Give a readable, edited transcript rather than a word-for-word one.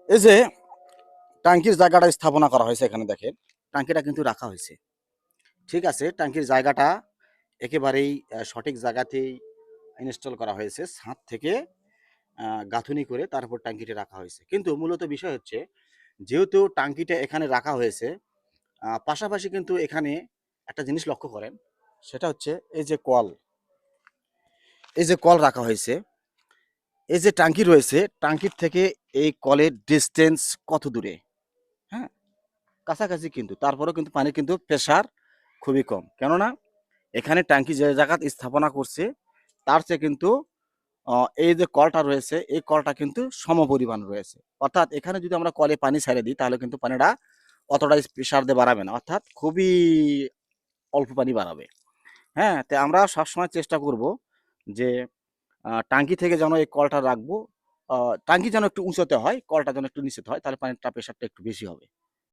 এই যে টাঙ্কির জায়গাটা স্থাপনা করা হয়েছে, এখানে দেখেন টাঙ্কিটা কিন্তু রাখা হয়েছে। ঠিক আছে, টাঙ্কির জায়গাটা একেবারেই সঠিক জায়গাতেই ইনস্টল করা হয়েছে। ছাদ থেকে গাঁথুনি করে তারপর টাঙ্কিটা রাখা হয়েছে। কিন্তু মূলত বিষয় হচ্ছে, যেহেতু টাঙ্কিটা এখানে রাখা হয়েছে, পাশাপাশি কিন্তু এখানে একটা জিনিস লক্ষ্য করেন, সেটা হচ্ছে এই যে কল, এই যে কল রাখা হয়েছে, এই যে টাঙ্কি রয়েছে, টাঙ্কির থেকে এই কলের ডিস্টেন্স কত দূরে? হ্যাঁ, কাছাকাছি কিন্তু, তারপরেও কিন্তু পানির কিন্তু প্রেশার খুবই কম। কেননা এখানে ট্যাঙ্কি যে জায়গায় স্থাপনা করছে, তার চেয়ে কিন্তু এই যে কলটা রয়েছে, এই কলটা কিন্তু সমপরিমাণ রয়েছে। অর্থাৎ এখানে যদি আমরা কলে পানি ছেড়ে দিই, তাহলে কিন্তু পানিটা অতটা প্রেশার দিয়ে বাড়াবে না, অর্থাৎ খুবই অল্প পানি বাড়াবে। হ্যাঁ, তো আমরা সবসময় চেষ্টা করব যে টাঙ্কি থেকে যেন এই কলটা রাখবো, টাঙ্কি যেন একটু উঁচুতে হয়, কলটা যেন একটু নিচেতে হয়, তাহলে পানিটা প্রেশারটা একটু বেশি হবে।